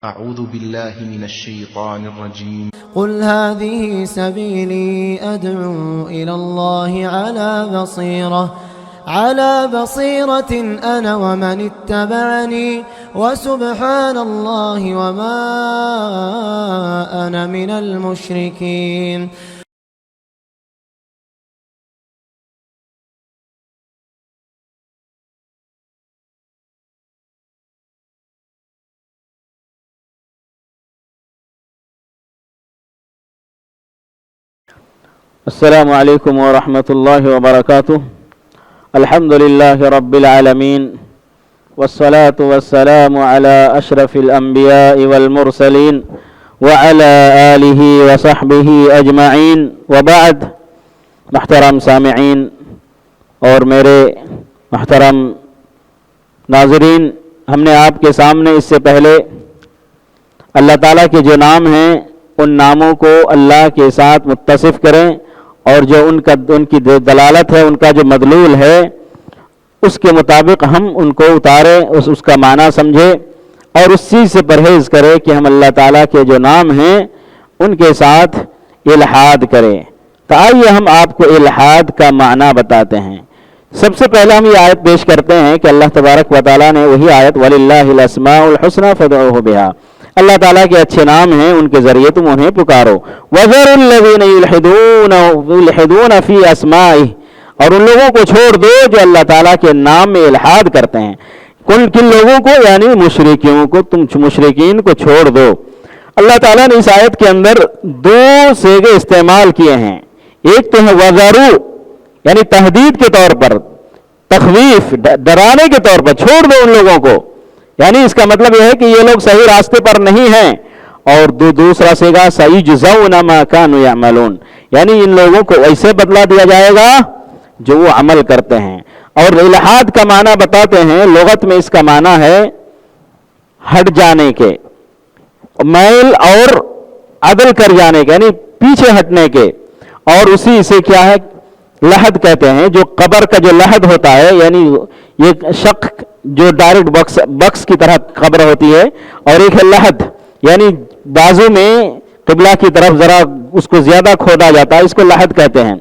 أعوذ بالله من الشيطان الرجيم. قل هذه سبيلي أدعو إلى الله على بصيرة أنا ومن اتبعني وسبحان الله وما أنا من المشركين. السلام علیکم ورحمۃ اللہ وبرکاتہ. الحمد للہ رب العالمین والصلاة والسلام علی اشرف الانبیاء والمرسلین وعلی آلہ وصحبہ اجمعین وبعد. محترم سامعین اور میرے محترم ناظرین، ہم نے آپ کے سامنے اس سے پہلے اللہ تعالیٰ کے جو نام ہیں ان ناموں کو اللہ کے ساتھ متصف کریں اور جو ان کی دلالت ہے، ان کا جو مدلول ہے، اس کے مطابق ہم ان کو اتاریں، اس کا معنی سمجھیں اور اس چیز سے پرہیز کریں کہ ہم اللہ تعالیٰ کے جو نام ہیں ان کے ساتھ الحاد کریں. تو آئیے ہم آپ کو الحاد کا معنی بتاتے ہیں. سب سے پہلے ہم یہ آیت پیش کرتے ہیں کہ اللہ تبارک و تعالیٰ نے وہی آیت وَلِلَّهِ الْأَسْمَاءُ الْحُسْنَى فَادْعُوهُ بِهَا، اللہ تعالیٰ کے اچھے نام ہیں، ان کے ذریعے تم انہیں پکارو. وَذَرُوا الَّذِينَ يُلْحِدُونَ فِي أَسْمَائِهِ، اور ان لوگوں کو چھوڑ دو جو اللہ تعالیٰ کے نام میں الحاد کرتے ہیں. کن لوگوں کو؟ یعنی مشرکین کو. تم مشرکین کو چھوڑ دو. اللہ تعالیٰ نے اس آیت کے اندر دو صیغے استعمال کیے ہیں. ایک تو ہے وَذَرُوا، یعنی تہدید کے طور پر، تخویف، ڈرانے کے طور پر چھوڑ دو ان لوگوں کو، یعنی اس کا مطلب یہ ہے کہ یہ لوگ صحیح راستے پر نہیں ہیں. اور دوسرا صیغہ سَيُجْزَوْنَ مَا كَانُوا يَعْمَلُونَ، یعنی ان لوگوں کو ایسے بدلہ دیا جائے گا جو وہ عمل کرتے ہیں. اور الحاد کا معنی بتاتے ہیں، لغت میں اس کا معنی ہے ہٹ جانے کے، میل اور عدل کر جانے کے، یعنی پیچھے ہٹنے کے. اور اسی سے کیا ہے لحد کہتے ہیں، جو قبر کا جو لحد ہوتا ہے، یعنی یہ شق جو ڈائریکٹ بکس کی طرح قبر ہوتی ہے، اور ایک ہے لحد، یعنی بازو میں قبلہ کی طرف ذرا اس کو زیادہ کھودا جاتا ہے، اس کو لحد کہتے ہیں.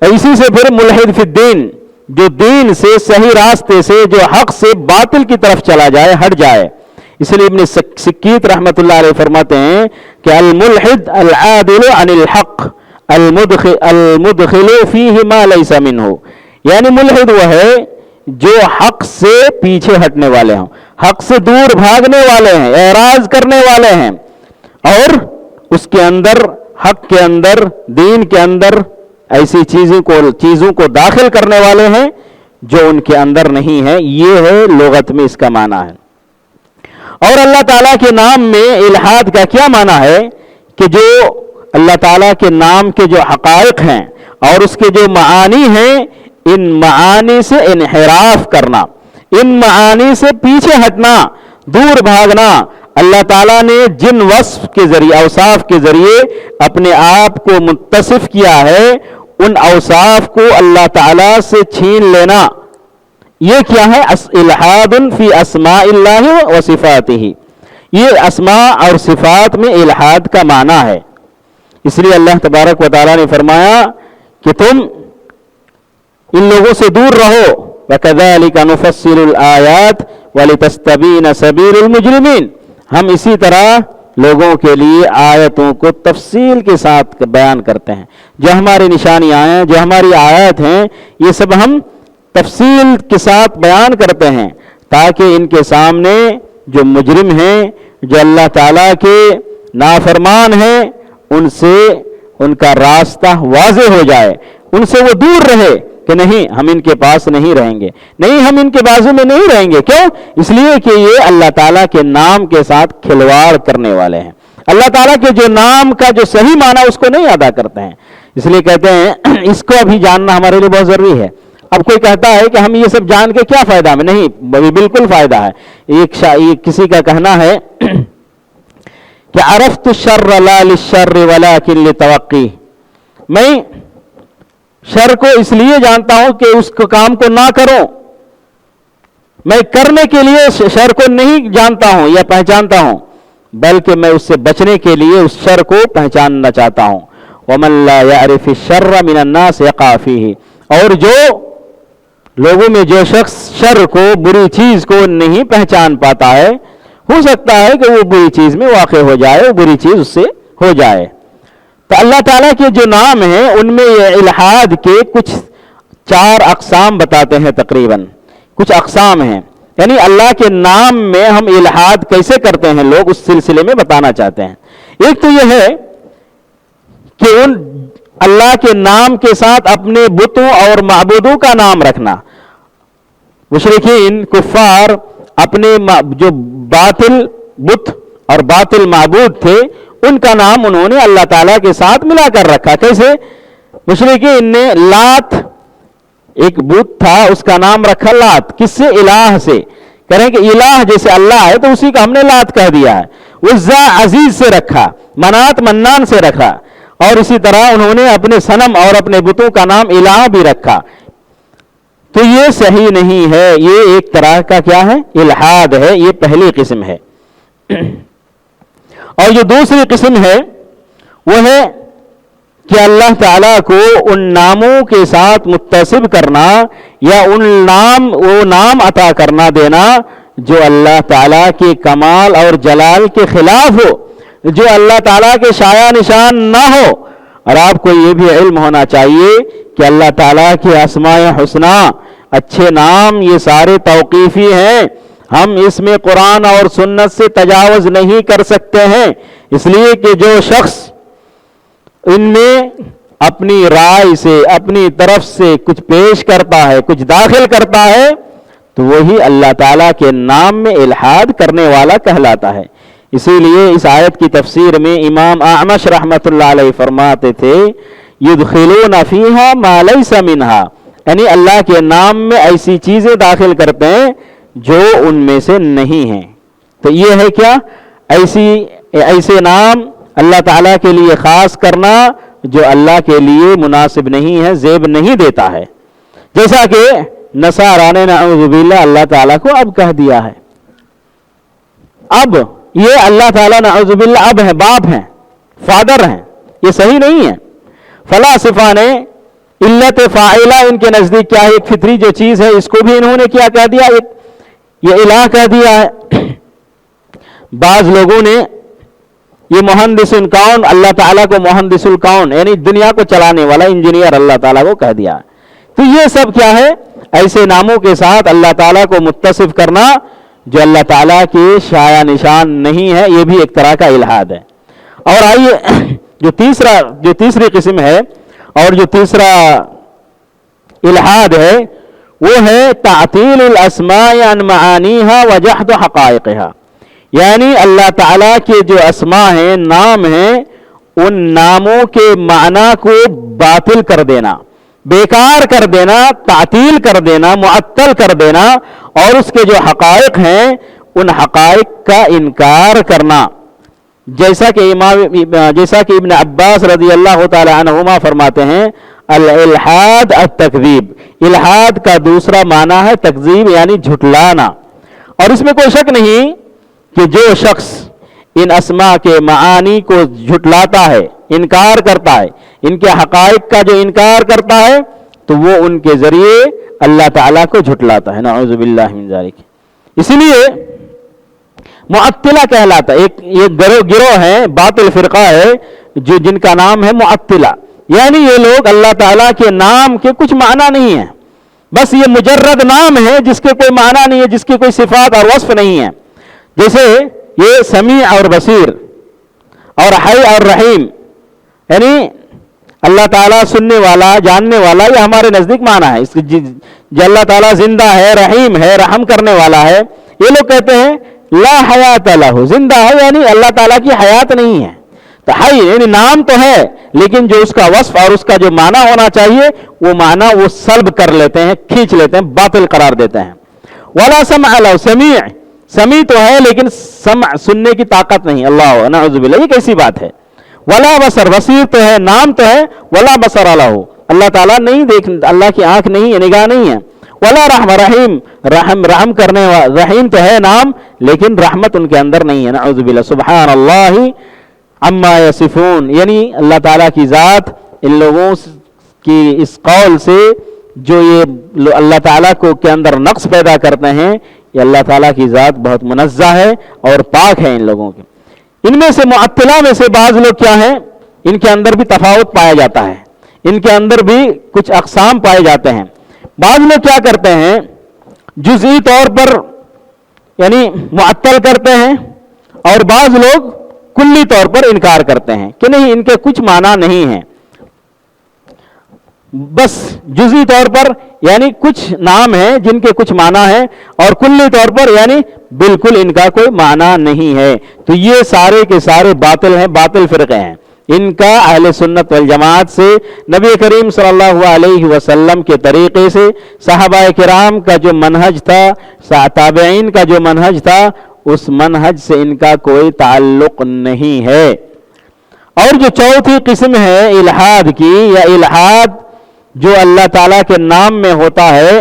اسی سے پھر ملحد فی الدین، جو دین سے، صحیح راستے سے، جو حق سے باطل کی طرف چلا جائے، ہٹ جائے. اس لیے ابن سکیت رحمۃ اللہ علیہ فرماتے ہیں کہ الملحد العادل عن الحق المدخل فیہ ما لیس منہ، یعنی ملحد وہ ہے جو حق سے پیچھے ہٹنے والے ہوں، حق سے دور بھاگنے والے ہیں، اعراض کرنے والے ہیں، اور اس کے اندر، حق کے اندر، دین کے اندر ایسی چیزوں کو داخل کرنے والے ہیں جو ان کے اندر نہیں ہے. یہ ہے لغت میں اس کا معنی ہے. اور اللہ تعالیٰ کے نام میں الحاد کا کیا معنی ہے کہ جو اللہ تعالیٰ کے نام کے جو حقائق ہیں اور اس کے جو معانی ہیں، ان معانی سے انحراف کرنا، ان معانی سے پیچھے ہٹنا، دور بھاگنا. اللہ تعالیٰ نے جن وصف کے ذریعے، اوصاف کے ذریعے اپنے آپ کو متصف کیا ہے، ان اوصاف کو اللہ تعالیٰ سے چھین لینا، یہ کیا ہے؟ الحاد فی اسماء اللہ و صفاتہ. یہ اسماء اور صفات میں الحاد کا معنی ہے. اس لیے اللہ تبارک و تعالیٰ نے فرمایا کہ تم ان لوگوں سے دور رہو. وَكَذَلِكَ نُفَصِّلُ الْآيَاتِ وَلِتَسْتَبِينَ سَبِيلُ الْمُجْرِمِينَ، ہم اسی طرح لوگوں کے لیے آیتوں کو تفصیل کے ساتھ بیان کرتے ہیں. جو ہماری نشانیاں ہیں، جو ہماری آیات ہیں، یہ سب ہم تفصیل کے ساتھ بیان کرتے ہیں تاکہ ان کے سامنے جو مجرم ہیں، جو اللہ تعالیٰ کے نافرمان ہیں، ان سے ان کا راستہ واضح ہو جائے، ان سے وہ دور رہے کہ نہیں ہم ان کے پاس نہیں رہیں گے، نہیں ہم ان کے بازو میں نہیں رہیں گے. کیوں؟ اس لیے کہ یہ اللہ تعالیٰ کے نام کے ساتھ کھلواڑ کرنے والے ہیں. اللہ تعالیٰ کے جو نام کا جو صحیح معنی اس کو نہیں ادا کرتے ہیں. اس لیے کہتے ہیں اس کو ابھی جاننا ہمارے لیے بہت ضروری ہے. اب کوئی کہتا ہے کہ ہم یہ سب جان کے کیا فائدہ ہمیں؟ نہیں، بالکل فائدہ ہے. کسی کا کہنا ہے کہ عرفت الشر لا للشر ولكن لتوقی، میں شر کو اس لیے جانتا ہوں کہ اس کام کو نہ کروں، میں کرنے کے لیے شر کو نہیں جانتا ہوں یا پہچانتا ہوں، بلکہ میں اس سے بچنے کے لیے اس شر کو پہچاننا چاہتا ہوں. وَمَن لَا يَعْرِفِ الشَّرَّ مِنَ النَّاسِ يَقَعْ فِيهِ. اور جو لوگوں میں جو شخص شر کو، بری چیز کو نہیں پہچان پاتا ہے، ہو سکتا ہے کہ وہ بری چیز میں واقع ہو جائے، وہ بری چیز اس سے ہو جائے. تو اللہ تعالیٰ کے جو نام ہیں ان میں یہ الحاد کے کچھ 4 اقسام بتاتے ہیں، تقریباً کچھ اقسام ہیں. یعنی اللہ کے نام میں ہم الحاد کیسے کرتے ہیں لوگ، اس سلسلے میں بتانا چاہتے ہیں. ایک تو یہ ہے کہ ان اللہ کے نام کے ساتھ اپنے بتوں اور معبودوں کا نام رکھنا. مشرکین کفار اپنے جو باطل بت اور باطل معبود تھے ان کا نام انہوں نے اللہ تعالیٰ کے ساتھ ملا کر رکھا. کیسے؟ مشرکین نے لات، ایک بت تھا، اس کا نام رکھا لات. کس سے؟ الہ سے. کہیں کہ الہ جیسے اللہ ہے تو اسی کا ہم نے لات کہہ دیا ہے. عزا عزیز سے رکھا، منات منان سے رکھا، اور اسی طرح انہوں نے اپنے صنم اور اپنے بتوں کا نام الہ بھی رکھا. تو یہ صحیح نہیں ہے، یہ ایک طرح کا کیا ہے؟ الحاد ہے. یہ پہلی قسم ہے. اور جو دوسری قسم ہے وہ ہے کہ اللہ تعالیٰ کو ان ناموں کے ساتھ متصف کرنا یا وہ نام عطا کرنا دینا جو اللہ تعالیٰ کے کمال اور جلال کے خلاف ہو، جو اللہ تعالیٰ کے شایع نشان نہ ہو. اور آپ کو یہ بھی علم ہونا چاہیے کہ اللہ تعالیٰ کے اسماء حسنی، اچھے نام، یہ سارے توقیفی ہیں. ہم اس میں قرآن اور سنت سے تجاوز نہیں کر سکتے ہیں، اس لیے کہ جو شخص ان میں اپنی رائے سے، اپنی طرف سے کچھ پیش کرتا ہے، کچھ داخل کرتا ہے، تو وہی اللہ تعالیٰ کے نام میں الحاد کرنے والا کہلاتا ہے. اسی لیے اس آیت کی تفسیر میں امام اعمش رحمۃ اللہ علیہ فرماتے تھے یدخلون فیہا ما لیس منہا، یعنی اللہ کے نام میں ایسی چیزیں داخل کرتے ہیں جو ان میں سے نہیں ہیں. تو یہ ہے کیا؟ ایسے نام اللہ تعالیٰ کے لیے خاص کرنا جو اللہ کے لیے مناسب نہیں ہے، زیب نہیں دیتا ہے. جیسا کہ نصارہ نے نعوذ باللہ اللہ تعالیٰ کو اب کہہ دیا ہے. اب یہ اللہ تعالیٰ نعوذ باللہ اب ہیں، باپ ہیں، فادر ہیں، یہ صحیح نہیں ہے. فلاسفہ نے علت فاعلہ ان کے نزدیک کیا ہے؟ ایک فطری جو چیز ہے اس کو بھی انہوں نے کیا کہہ دیا؟ یہ الہ کہہ دیا ہے. بعض لوگوں نے یہ مہندس الکون، اللہ تعالیٰ کو مہندس الکون یعنی دنیا کو چلانے والا انجینئر اللہ تعالیٰ کو کہہ دیا. تو یہ سب کیا ہے؟ ایسے ناموں کے ساتھ اللہ تعالیٰ کو متصف کرنا جو اللہ تعالیٰ کے شایع نشان نہیں ہے، یہ بھی ایک طرح کا الحاد ہے. اور آئیے جو تیسری قسم ہے اور جو تیسرا الحاد ہے وہ ہے تعطیل الاسماء عن معانیها وجحد حقائقها. یعنی اللہ تعالیٰ کے جو اسماء ہیں، نام ہیں، ان ناموں کے معنی کو باطل کر دینا، بیکار کر دینا، تعطیل کر دینا، معطل کر دینا، اور اس کے جو حقائق ہیں ان حقائق کا انکار کرنا. جیسا کہ ابن عباس رضی اللہ تعالی عنہما فرماتے ہیں الالحاد التکذیب. الحاد کا دوسرا معنی ہے تکذیب یعنی جھٹلانا. اور اس میں کوئی شک نہیں کہ جو شخص ان اسماء کے معانی کو جھٹلاتا ہے، انکار کرتا ہے، ان کے حقائق کا جو انکار کرتا ہے تو وہ ان کے ذریعے اللہ تعالیٰ کو جھٹلاتا ہے. نعوذ باللہ من ذالک. اسی لیے معطلہ کہلاتا ہے. ایک گروہ ہے، باطل فرقہ ہے جن کا نام ہے معطلہ. یعنی یہ لوگ اللہ تعالیٰ کے نام کے کچھ معنی نہیں ہیں، بس یہ مجرد نام ہے جس کے کوئی معنی نہیں ہے، جس کی کوئی صفات اور وصف نہیں ہے. جیسے یہ سمیع اور بصیر اور حی اور رحیم، یعنی اللہ تعالیٰ سننے والا، جاننے والا، یہ ہمارے نزدیک معنی ہے. اس جو اللہ تعالیٰ زندہ ہے، رحیم ہے، رحم کرنے والا ہے. یہ لوگ کہتے ہیں لا حیات لہ، زندہ ہے یعنی اللہ تعالیٰ کی حیات نہیں ہے. تو حی یعنی نام تو ہے لیکن جو اس کا وصف اور اس کا جو معنی ہونا چاہیے وہ معنی وہ سلب کر لیتے ہیں، کھینچ لیتے ہیں، باطل قرار دیتے ہیں. ولا سمع لہ، سمیع تو ہے لیکن سمع سننے کی طاقت نہیں. اللہ نعوذ باللہ، یہ کیسی بات ہے. ولا بصر، بصیر تو ہے، نام تو ہے، ولا بصر لہ، اللہ تعالیٰ نہیں دیکھ، اللہ کی آنکھ نہیں ہے، نگاہ نہیں ہے. ولا رحم رحیم رحم کرنے والا، رحیم تو ہے نام لیکن رحمت ان کے اندر نہیں ہے، نعوذ باللہ، سبحان اللہ عما یصفون، یعنی اللہ تعالیٰ کی ذات ان لوگوں کی اس قول سے جو یہ اللہ تعالیٰ کو کے اندر نقص پیدا کرتے ہیں، یہ اللہ تعالیٰ کی ذات بہت منزہ ہے اور پاک ہے ان لوگوں کے۔ ان میں سے معطلہ میں سے بعض لوگ کیا ہیں، ان کے اندر بھی تفاوت پایا جاتا ہے، ان کے اندر بھی کچھ اقسام پائے جاتے ہیں۔ بعض لوگ کیا کرتے ہیں، جزئی طور پر یعنی معطل کرتے ہیں، اور بعض لوگ کلی طور پر انکار کرتے ہیں کہ نہیں ان کے کچھ معنی نہیں ہیں، بس جزئی طور پر یعنی کچھ نام ہیں جن کے کچھ معنی ہیں، اور کلی طور پر یعنی بالکل ان کا کوئی معنی نہیں ہے۔ تو یہ سارے کے سارے باطل ہیں، باطل فرقے ہیں۔ ان کا اہل سنت والجماعت سے، نبی کریم صلی اللہ علیہ وسلم کے طریقے سے، صحابہ کرام کا جو منہج تھا، تابعین کا جو منہج تھا، اس منہج سے ان کا کوئی تعلق نہیں ہے۔ اور جو چوتھی قسم ہے الحاد کی، یا الحاد جو اللہ تعالیٰ کے نام میں ہوتا ہے،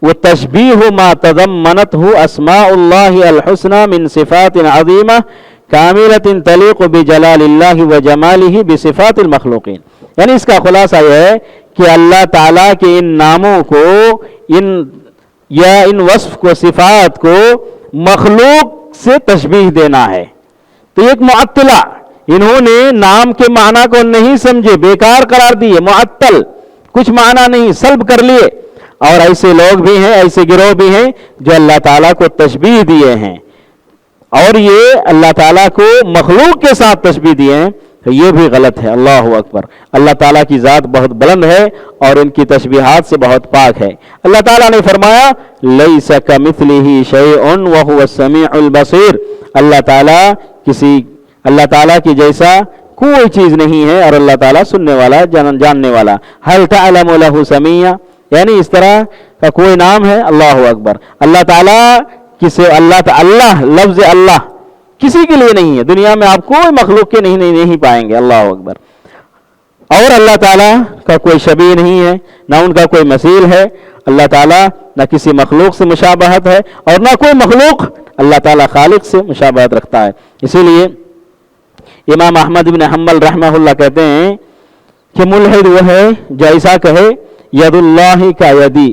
وہ تشبیہ ما تضمنته اسماء اللہ الحسنى من صفات عظیمہ کاملۃ تلیق بجلال اللہ وجمالہ بصفات المخلوقین، یعنی اس کا خلاصہ یہ ہے کہ اللہ تعالیٰ کے ان ناموں کو، ان وصف کو، صفات کو مخلوق سے تشبیہ دینا ہے۔ تو ایک معطلہ، انہوں نے نام کے معنی کو نہیں سمجھے، بیکار قرار دیے، معطل، کچھ معنی نہیں، سلب کر لیے۔ اور ایسے لوگ بھی ہیں، ایسے گروہ بھی ہیں جو اللہ تعالیٰ کو تشبیہ دیے ہیں، اور یہ اللہ تعالیٰ کو مخلوق کے ساتھ تشبیہ دیے ہیں، تو یہ بھی غلط ہے۔ اللہ اکبر، اللہ تعالیٰ کی ذات بہت بلند ہے اور ان کی تشبیہات سے بہت پاک ہے۔ اللہ تعالیٰ نے فرمایا لیس کمثلہ شیء وہو السمیع البصیر، اللہ تعالیٰ کی جیسا کوئی چیز نہیں ہے، اور اللہ تعالیٰ سننے والا، جاننے والا۔ هل تعلم له سمیع، یعنی اس طرح کا کوئی نام ہے؟ اللہ اکبر، اللہ تعالیٰ کسی، اللہ لفظ اللہ کسی کے لیے نہیں ہے، دنیا میں آپ کوئی مخلوق کے نہیں پائیں گے، اللہ اکبر۔ اور اللہ تعالیٰ کا کوئی شبیہ نہیں ہے، نہ ان کا کوئی مثیل ہے، اللہ تعالیٰ نہ کسی مخلوق سے مشابہت ہے، اور نہ کوئی مخلوق اللہ تعالیٰ خالق سے مشابہت رکھتا ہے۔ اسی لیے امام احمد بن حنبل رحمہ اللہ کہتے ہیں کہ ملحد وہ ہے جو ایسا کہے ید اللہ کا یدی،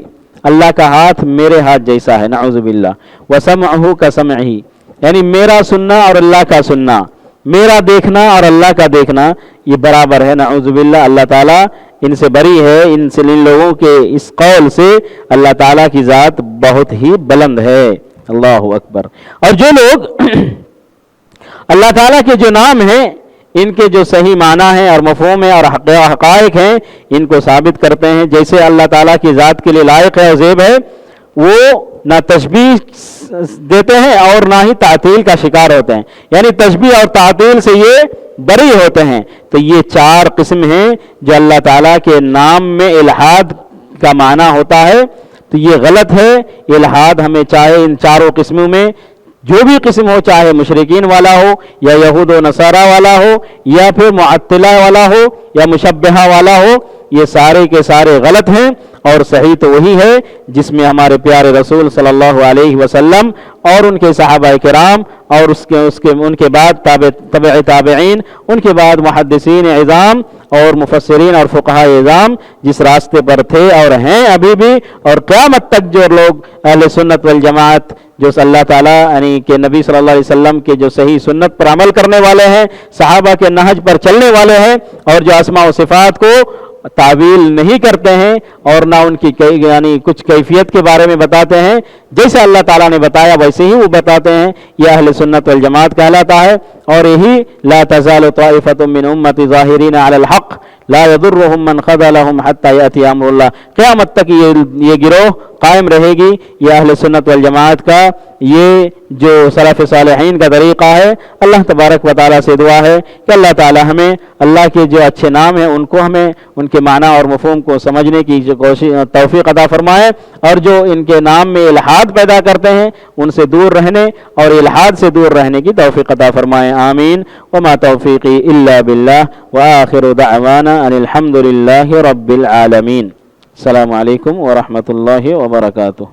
اللہ کا ہاتھ میرے ہاتھ جیسا ہے، نعوذ باللہ، وسمعہ کا سمعہی، یعنی میرا سننا اور اللہ کا سننا، میرا دیکھنا اور اللہ کا دیکھنا یہ برابر ہے، نعوذ باللہ۔ اللہ تعالیٰ ان سے بری ہے، ان لوگوں کے اس قول سے اللہ تعالیٰ کی ذات بہت ہی بلند ہے، اللہ اکبر۔ اور جو لوگ اللہ تعالیٰ کے جو نام ہیں، ان کے جو صحیح معنی ہیں اور مفہوم ہیں اور حقائق ہیں، ان کو ثابت کرتے ہیں، جیسے اللہ تعالیٰ کی ذات کے لیے لائق ہے اور زیب ہے، وہ نہ تشبیہ دیتے ہیں اور نہ ہی تعطیل کا شکار ہوتے ہیں، یعنی تشبیہ اور تعطیل سے یہ بری ہوتے ہیں۔ تو یہ چار قسم ہیں جو اللہ تعالیٰ کے نام میں الحاد کا معنی ہوتا ہے، تو یہ غلط ہے۔ الحاد ہمیں چاہے ان چاروں قسموں میں جو بھی قسم ہو، چاہے مشرکین والا ہو یا یہود و نصارہ والا ہو یا پھر معطلہ والا ہو یا مشبہہ والا ہو، یہ سارے کے سارے غلط ہیں، اور صحیح تو وہی ہے جس میں ہمارے پیارے رسول صلی اللہ علیہ وسلم اور ان کے صحابہ کرام اور ان کے بعد تبع تابعین، ان کے بعد محدثین عظام اور مفسرین اور فقہاء عظام جس راستے پر تھے اور ہیں ابھی بھی، اور قیامت تک جو لوگ اہل سنت والجماعت جو اللہ تعالیٰ یعنی کہ نبی صلی اللہ علیہ وسلم کے جو صحیح سنت پر عمل کرنے والے ہیں، صحابہ کے نہج پر چلنے والے ہیں، اور جو اسماء و صفات کو تعویل نہیں کرتے ہیں اور نہ ان کی یعنی کچھ کیفیت کے بارے میں بتاتے ہیں، جیسے اللہ تعالیٰ نے بتایا ویسے ہی وہ بتاتے ہیں، یہ اہل سنت والجماعت کہلاتا ہے۔ اور یہی لا تزال طائفة من امتی ظاہرین علی الحق لا يضرهم من خذلهم حتى يأتي امر اللہ، قیامت تک یہ گروہ قائم رہے گی۔ یہ اہل سنت والجماعت کا یہ جو سلف صالحین کا طریقہ ہے۔ اللہ تبارک و تعالیٰ سے دعا ہے کہ اللہ تعالیٰ ہمیں اللہ کے جو اچھے نام ہیں ان کو ہمیں ان کے معنی اور مفہوم کو سمجھنے کی جو توفیق عطا فرمائے، اور جو ان کے نام میں الحاد پیدا کرتے ہیں ان سے دور رہنے اور الحاد سے دور رہنے کی توفیق عطا فرمائے، آمین۔ وما توفیقی الا باللہ، وآخر دعوانا ان الحمد للہ رب العالمین۔ السلام علیکم ورحمۃ اللہ وبرکاتہ.